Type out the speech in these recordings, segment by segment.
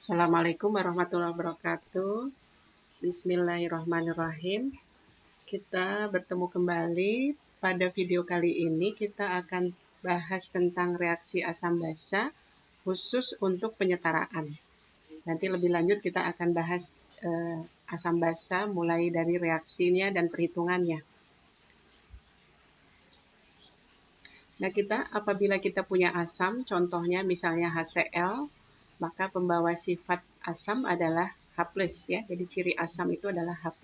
Assalamualaikum warahmatullahi wabarakatuh. Bismillahirrahmanirrahim. Kita bertemu kembali. Pada video kali ini kita akan bahas tentang reaksi asam basa khusus untuk penyetaraan. Nanti lebih lanjut kita akan bahas asam basa mulai dari reaksinya dan perhitungannya. Nah, apabila kita punya asam, contohnya misalnya HCl, maka pembawa sifat asam adalah H+, ya. Jadi ciri asam itu adalah H+.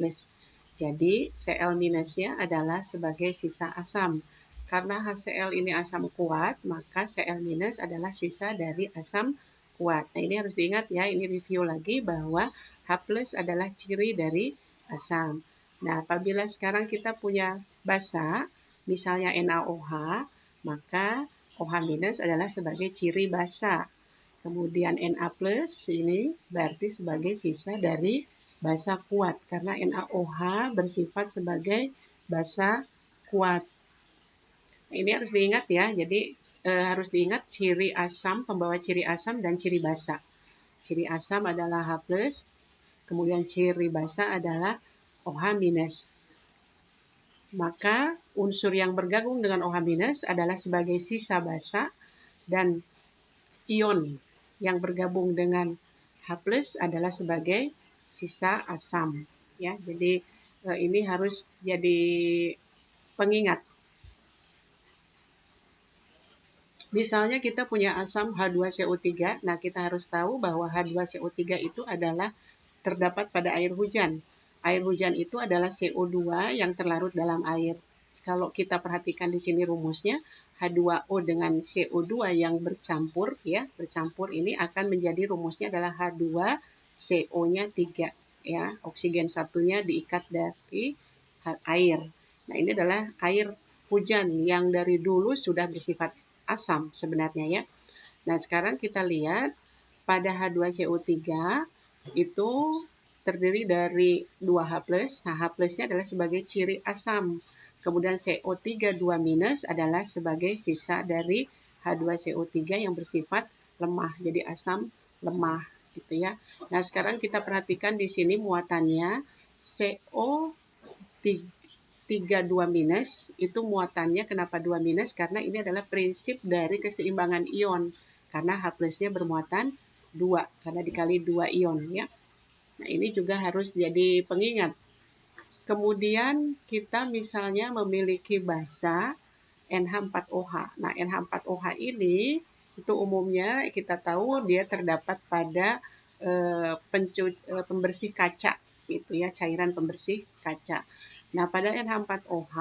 Jadi Cl minusnya adalah sebagai sisa asam. Karena HCl ini asam kuat, maka Cl minus adalah sisa dari asam kuat. Nah, ini harus diingat ya, ini review lagi bahwa H+ adalah ciri dari asam. Nah, apabila sekarang kita punya basa, misalnya NaOH, maka OH- adalah sebagai ciri basa. Kemudian Na plus ini berarti sebagai sisa dari basa kuat karena NaOH bersifat sebagai basa kuat. Ini harus diingat ya. Jadi harus diingat ciri asam, pembawa ciri asam dan ciri basa. Ciri asam adalah H+, kemudian ciri basa adalah OH-. Maka unsur yang bergabung dengan OH- adalah sebagai sisa basa dan ion yang bergabung dengan H+ adalah sebagai sisa asam, ya. Jadi ini harus jadi pengingat. Misalnya kita punya asam H2CO3, nah kita harus tahu bahwa H2CO3 itu adalah terdapat pada air hujan. Air hujan itu adalah CO2 yang terlarut dalam air. Kalau kita perhatikan di sini rumusnya, H2O dengan CO2 yang bercampur, ya, bercampur ini akan menjadi rumusnya adalah H2CO-nya 3, ya. Oksigen satunya diikat dari air. Nah, ini adalah air hujan yang dari dulu sudah bersifat asam sebenarnya, ya. Nah, sekarang kita lihat pada H2CO3 itu terdiri dari 2H+. Nah, H+-nya adalah sebagai ciri asam. Kemudian CO3 2- adalah sebagai sisa dari H2CO3 yang bersifat lemah. Jadi asam lemah gitu ya. Nah, sekarang kita perhatikan di sini muatannya CO3 2- itu muatannya kenapa 2- karena ini adalah prinsip dari keseimbangan ion. Karena H+-nya bermuatan 2 karena dikali 2 ion, ya. Nah, ini juga harus jadi pengingat. Kemudian kita misalnya memiliki basa NH4OH. Nah, NH4OH ini itu umumnya kita tahu dia terdapat pada pembersih kaca gitu ya, cairan pembersih kaca. Nah, pada NH4OH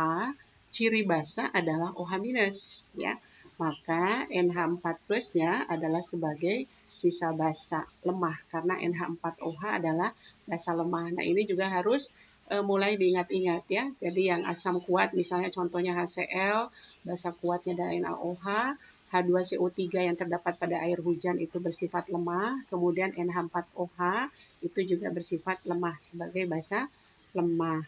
ciri basa adalah OH- ya. Maka NH4+-nya adalah sebagai sisa basa lemah karena NH4OH adalah basa lemah. Nah, ini juga harus mulai diingat-ingat ya. Jadi yang asam kuat misalnya contohnya HCl, basa kuatnya dari NaOH, H2CO3 yang terdapat pada air hujan itu bersifat lemah, kemudian NH4OH itu juga bersifat lemah sebagai basa lemah.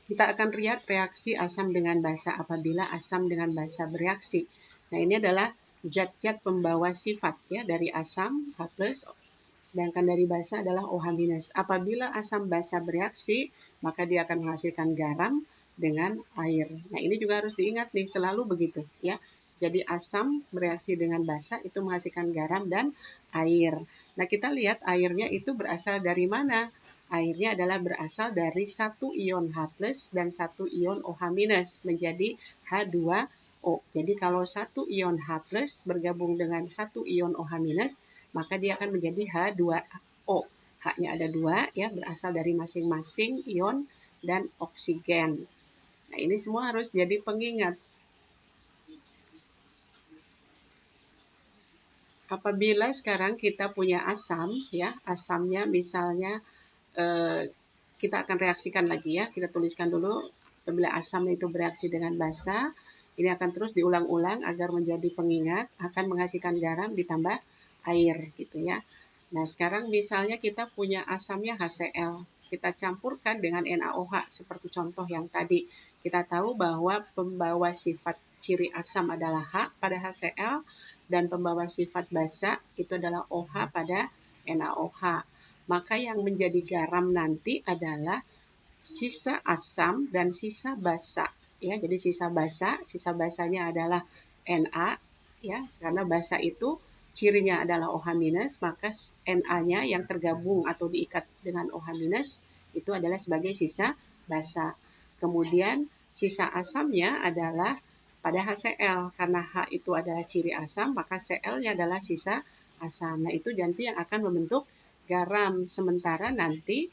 Kita akan lihat reaksi asam dengan basa apabila asam dengan basa bereaksi. Nah, ini adalah zat-zat pembawa sifat ya dari asam H+, sedangkan dari basa adalah OH-. Apabila asam basa bereaksi, maka dia akan menghasilkan garam dengan air. Nah, ini juga harus diingat nih, selalu begitu ya. Jadi asam bereaksi dengan basa itu menghasilkan garam dan air. Nah, kita lihat airnya itu berasal dari mana? Airnya adalah berasal dari satu ion H+ dan satu ion OH- menjadi H2O. Jadi kalau satu ion H+ bergabung dengan satu ion OH-, maka dia akan menjadi H2O. H-nya ada 2 ya, berasal dari masing-masing ion dan oksigen. Nah, ini semua harus jadi pengingat. Apabila sekarang kita punya asam ya, asamnya misalnya kita akan reaksikan lagi ya. Kita tuliskan dulu apabila asam itu bereaksi dengan basa, ini akan terus diulang-ulang agar menjadi pengingat, akan menghasilkan garam ditambah air gitu ya. Nah, sekarang misalnya kita punya asamnya HCl, kita campurkan dengan NaOH seperti contoh yang tadi. Kita tahu bahwa pembawa sifat ciri asam adalah H pada HCl dan pembawa sifat basa itu adalah OH pada NaOH. Maka yang menjadi garam nanti adalah sisa asam dan sisa basa. Ya, jadi sisa basanya adalah Na, ya, karena basa itu cirinya adalah OH-, maka Na-nya yang tergabung atau diikat dengan OH- itu adalah sebagai sisa basa. Kemudian sisa asamnya adalah pada HCl, karena H itu adalah ciri asam, maka Cl-nya adalah sisa asam. Nah, itu nanti yang akan membentuk garam. Sementara nanti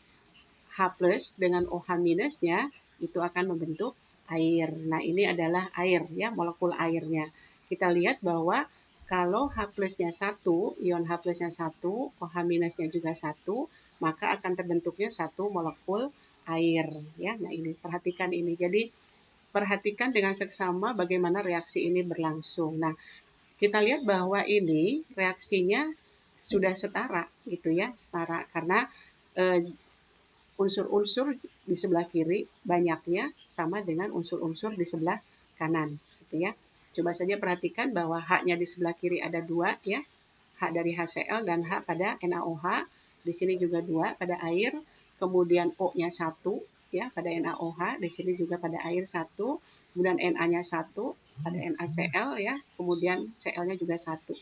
H plus dengan OH-nya itu akan membentuk air. Nah, ini adalah air, ya, molekul airnya. Kita lihat bahwa kalau H plusnya 1, ion H plusnya 1, OH-nya juga 1, maka akan terbentuknya satu molekul air. Ya, nah ini perhatikan ini. Jadi perhatikan dengan seksama bagaimana reaksi ini berlangsung. Nah, kita lihat bahwa ini reaksinya sudah setara, gitu ya, setara karena unsur-unsur di sebelah kiri banyaknya sama dengan unsur-unsur di sebelah kanan, gitu ya. Coba saja perhatikan bahwa H-nya di sebelah kiri ada 2, ya. H dari HCl dan H pada NaOH. Di sini juga 2 pada air. Kemudian O-nya 1, ya, pada NaOH. Di sini juga pada air 1. Kemudian Na-nya 1 pada NaCl, ya. Kemudian Cl-nya juga 1.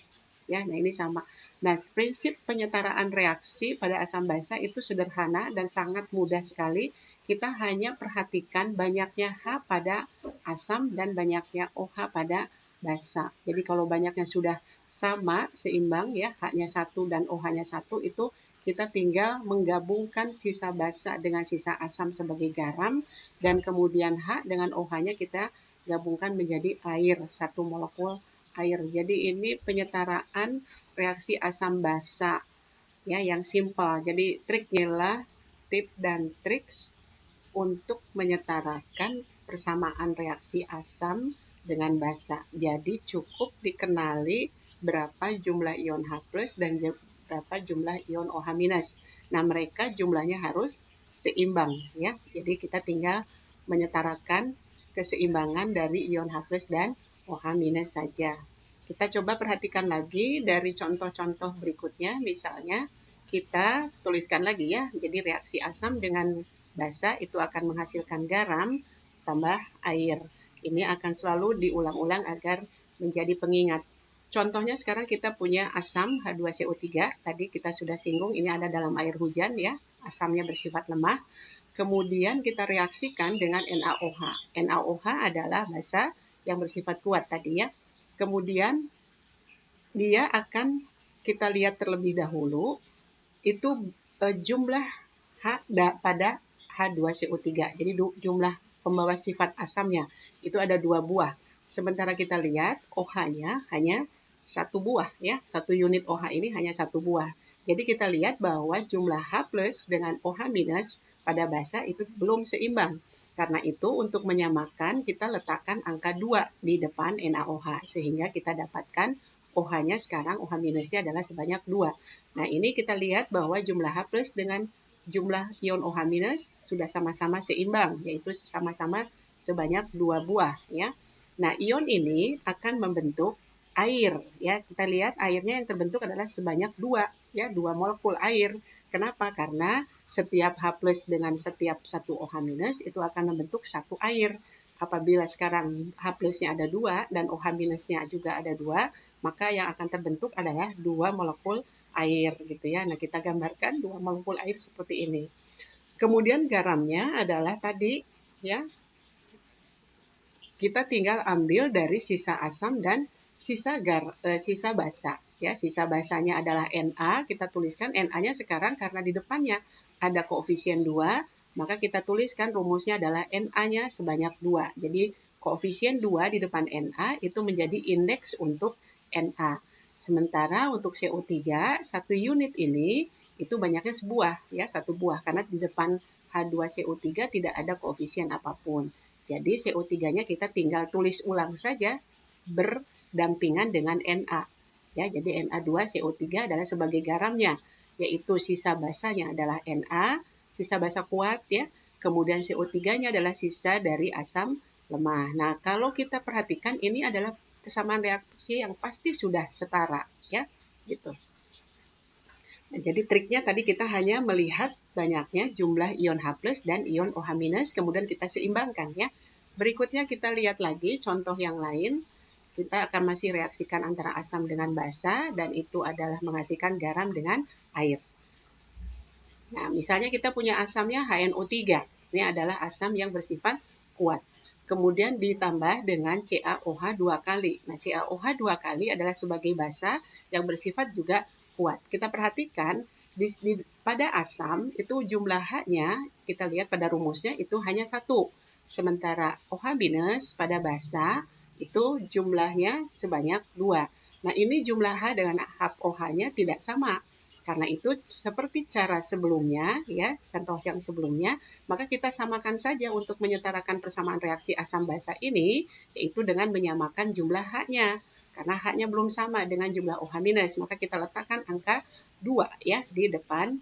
Ya, nah ini sama. Nah, prinsip penyetaraan reaksi pada asam basa itu sederhana dan sangat mudah sekali. Kita hanya perhatikan banyaknya H pada asam dan banyaknya OH pada basa. Jadi kalau banyaknya sudah sama, seimbang, ya, H-nya 1 dan OH-nya 1, itu kita tinggal menggabungkan sisa basa dengan sisa asam sebagai garam, dan kemudian H dengan OH-nya kita gabungkan menjadi air, satu molekul air. Jadi ini penyetaraan reaksi asam basa, ya, yang simpel. Jadi triknya lah, tip dan triks untuk menyetarakan persamaan reaksi asam dengan basa. Jadi cukup dikenali berapa jumlah ion H+ dan berapa jumlah ion OH-. Nah, mereka jumlahnya harus seimbang, ya. Jadi kita tinggal menyetarakan keseimbangan dari ion H+ dan OH- saja. Kita coba perhatikan lagi dari contoh-contoh berikutnya. Misalnya kita tuliskan lagi, ya. Jadi reaksi asam dengan basa itu akan menghasilkan garam tambah air. Ini akan selalu diulang-ulang agar menjadi pengingat. Contohnya sekarang kita punya asam H2CO3. Tadi kita sudah singgung, ini ada dalam air hujan, ya. Asamnya bersifat lemah. Kemudian kita reaksikan dengan NaOH. NaOH adalah basa yang bersifat kuat tadi, ya. Kemudian dia akan kita lihat terlebih dahulu itu jumlah H pada H2CO3. Jadi jumlah pembawa sifat asamnya itu ada 2 buah. Sementara kita lihat OH-nya hanya 1 buah, ya. 1 unit OH ini hanya 1 buah. Jadi kita lihat bahwa jumlah H+ dengan OH- pada basa itu belum seimbang. Karena itu untuk menyamakan kita letakkan angka 2 di depan NaOH sehingga kita dapatkan OH-nya sekarang OH- adalah sebanyak 2. Nah, ini kita lihat bahwa jumlah H+ dengan jumlah ion OH- sudah sama-sama seimbang, yaitu sama-sama sebanyak 2 buah, ya. Nah, ion ini akan membentuk air, ya. Kita lihat airnya yang terbentuk adalah sebanyak 2, ya, 2 molekul air. Kenapa? Karena setiap H+ dengan setiap satu OH- itu akan membentuk satu air. Apabila sekarang H+-nya ada 2 dan OH-nya juga ada 2, maka yang akan terbentuk adalah 2 molekul air, gitu ya. Nah, kita gambarkan 2 molekul air seperti ini. Kemudian garamnya adalah tadi, ya. Kita tinggal ambil dari sisa asam dan sisa basa, ya. Sisa basanya adalah Na, kita tuliskan Na-nya sekarang karena di depannya ada koefisien 2, maka kita tuliskan rumusnya adalah Na-nya sebanyak 2. Jadi koefisien 2 di depan Na itu menjadi indeks untuk Na. Sementara untuk CO3, 1 unit ini itu banyaknya sebuah, ya, 1 buah, karena di depan H2CO3 tidak ada koefisien apapun. Jadi CO3-nya kita tinggal tulis ulang saja berdampingan dengan Na. Ya, jadi Na2CO3 adalah sebagai garamnya, yaitu sisa basanya adalah Na, sisa basa kuat, ya. Kemudian CO3-nya adalah sisa dari asam lemah. Nah, kalau kita perhatikan ini adalah kesamaan reaksi yang pasti sudah setara, ya, gitu. Nah, jadi triknya tadi kita hanya melihat banyaknya jumlah ion H+ dan ion OH-, kemudian kita seimbangkan, ya. Berikutnya kita lihat lagi contoh yang lain. Kita akan masih reaksikan antara asam dengan basa, dan itu adalah menghasilkan garam dengan air. Nah, misalnya kita punya asamnya HNO3. Ini adalah asam yang bersifat kuat. Kemudian ditambah dengan CaOH 2 kali. Nah, CaOH 2 kali adalah sebagai basa yang bersifat juga kuat. Kita perhatikan pada asam itu jumlah H-nya, kita lihat pada rumusnya itu hanya 1. Sementara OH- pada basa itu jumlahnya sebanyak 2. Nah, ini jumlah H dengan OH-nya tidak sama. Karena itu seperti cara sebelumnya, ya, contoh yang sebelumnya, maka kita samakan saja untuk menyetarakan persamaan reaksi asam basa ini, yaitu dengan menyamakan jumlah H-nya. Karena H-nya belum sama dengan jumlah OH-, maka kita letakkan angka 2, ya, di depan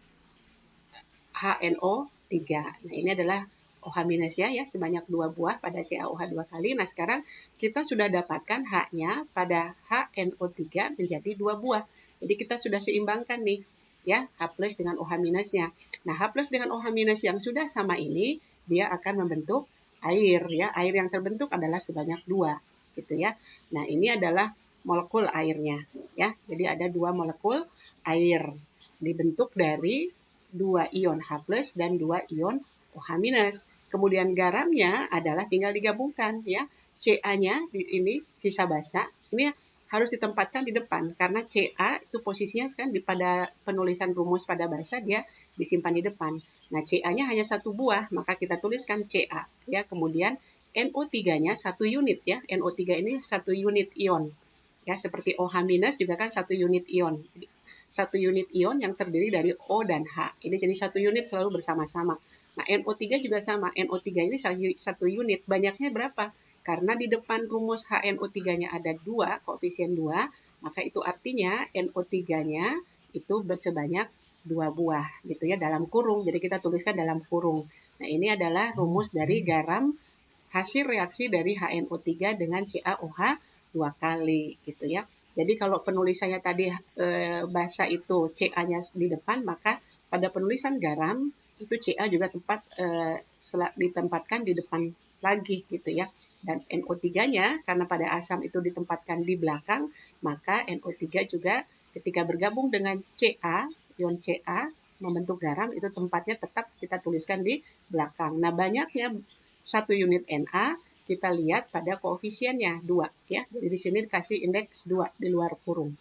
HNO3. Nah, ini adalah OH- ya, sebanyak 2 buah pada CaOH 2 kali. Nah, sekarang kita sudah dapatkan H-nya pada HNO3 menjadi 2 buah. Jadi kita sudah seimbangkan nih, ya, H+ dengan OH-nya. Nah, H+ dengan OH- yang sudah sama ini, dia akan membentuk air, ya. Air yang terbentuk adalah sebanyak 2, gitu ya. Nah, ini adalah molekul airnya, ya. Jadi ada 2 molekul air dibentuk dari 2 ion H+ dan 2 ion OH-. Kemudian garamnya adalah tinggal digabungkan, ya. Ca-nya ini sisa basa, ini harus ditempatkan di depan karena Ca itu posisinya kan pada penulisan rumus pada basa dia disimpan di depan. Nah, Ca-nya hanya 1 buah, maka kita tuliskan Ca, ya. Kemudian NO3-nya 1 unit, ya. NO3 ini 1 unit ion. Ya, seperti OH- juga kan 1 unit ion. 1 unit ion yang terdiri dari O dan H. Ini jadi 1 unit selalu bersama-sama. Nah, NO3 juga sama. NO3 ini 1 unit. Banyaknya berapa? Karena di depan rumus HNO3-nya ada 2, koefisien 2, maka itu artinya NO3-nya itu sebanyak 2 buah, gitu ya, dalam kurung. Jadi kita tuliskan dalam kurung. Nah, ini adalah rumus dari garam hasil reaksi dari HNO3 dengan CaOH 2 kali, gitu ya. Jadi kalau penulisannya tadi basa itu Ca-nya di depan, maka pada penulisan garam itu Ca juga ditempatkan di depan lagi, gitu ya. Dan NO3-nya karena pada asam itu ditempatkan di belakang, maka NO3 juga ketika bergabung dengan Ca, ion Ca membentuk garam, itu tempatnya tetap kita tuliskan di belakang. Nah, banyaknya 1 unit Na kita lihat pada koefisiennya 2, ya. Jadi di sini dikasih indeks 2 di luar kurung.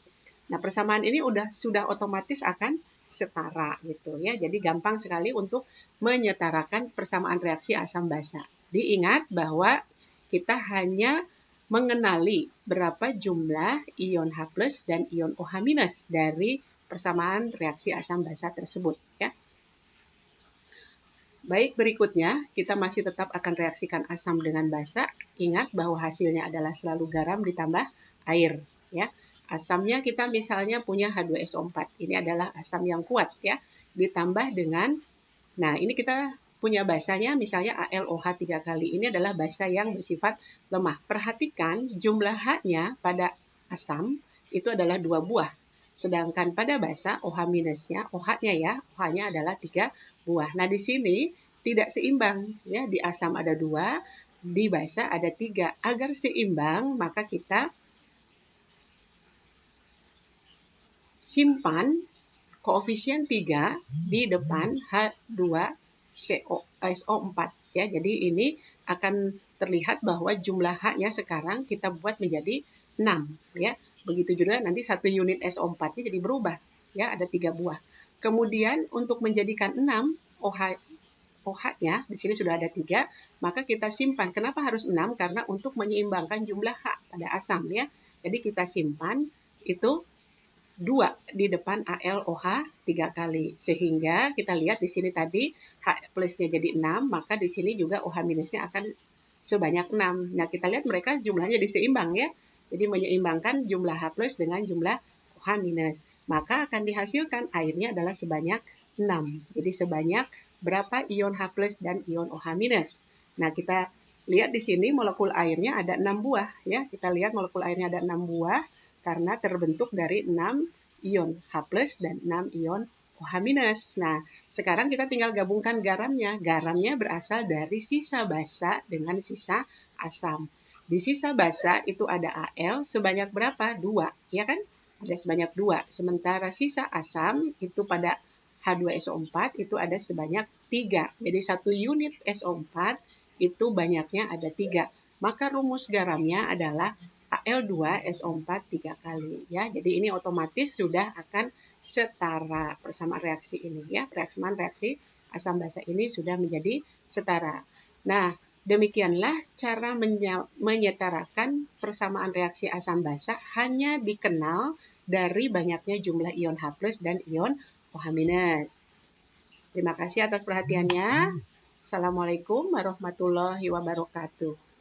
Nah, persamaan ini sudah otomatis akan setara, gitu ya. Jadi gampang sekali untuk menyetarakan persamaan reaksi asam basa. Diingat bahwa kita hanya mengenali berapa jumlah ion H+ dan ion OH- dari persamaan reaksi asam basa tersebut, ya. Baik, berikutnya kita masih tetap akan reaksikan asam dengan basa. Ingat bahwa hasilnya adalah selalu garam ditambah air, ya. Asamnya kita misalnya punya H2SO4. Ini adalah asam yang kuat, ya. Ditambah dengan, nah ini kita punya basanya misalnya AlOH 3 kali. Ini adalah basa yang bersifat lemah. Perhatikan jumlah H-nya pada asam itu adalah 2 buah. Sedangkan pada basa OH-nya, OH-nya ya, OH-nya adalah 3 buah. Nah, di sini tidak seimbang, ya. Di asam ada 2, di basa ada 3. Agar seimbang, maka kita simpan koefisien 3 di depan H2SO4, ya. Jadi ini akan terlihat bahwa jumlah H-nya sekarang kita buat menjadi 6, ya. Begitu juga nanti 1 unit SO4-nya jadi berubah, ya, ada 3 buah. Kemudian untuk menjadikan 6 OH-nya di sini sudah ada 3, maka kita simpan. Kenapa harus 6? Karena untuk menyeimbangkan jumlah H pada asam, ya. Jadi kita simpan itu 2 di depan AlOH 3 kali. Sehingga kita lihat di sini tadi H+-nya jadi 6, maka di sini juga OH-nya akan sebanyak 6. Nah, kita lihat mereka jumlahnya diseimbang, ya. Jadi menyeimbangkan jumlah H+ dengan jumlah OH-. Maka akan dihasilkan airnya adalah sebanyak 6. Jadi sebanyak berapa ion H+ dan ion OH-. Nah, kita lihat di sini molekul airnya ada 6 buah ya. Kita lihat molekul airnya ada 6 buah karena terbentuk dari 6 ion H+ dan 6 ion OH-. Nah, sekarang kita tinggal gabungkan garamnya. Garamnya berasal dari sisa basa dengan sisa asam. Di sisa basa itu ada Al sebanyak berapa? 2, ya kan? Ada sebanyak 2. Sementara sisa asam itu pada H2SO4 itu ada sebanyak 3. Jadi 1 unit SO4 itu banyaknya ada 3. Maka rumus garamnya adalah Al2SO4 3 kali ya. Jadi ini otomatis sudah akan setara persamaan reaksi ini ya. Persamaan reaksi asam basa ini sudah menjadi setara. Nah, demikianlah cara menyetarakan persamaan reaksi asam basa hanya dikenal dari banyaknya jumlah ion H+ dan ion OH-. Terima kasih atas perhatiannya. Assalamualaikum warahmatullahi wabarakatuh.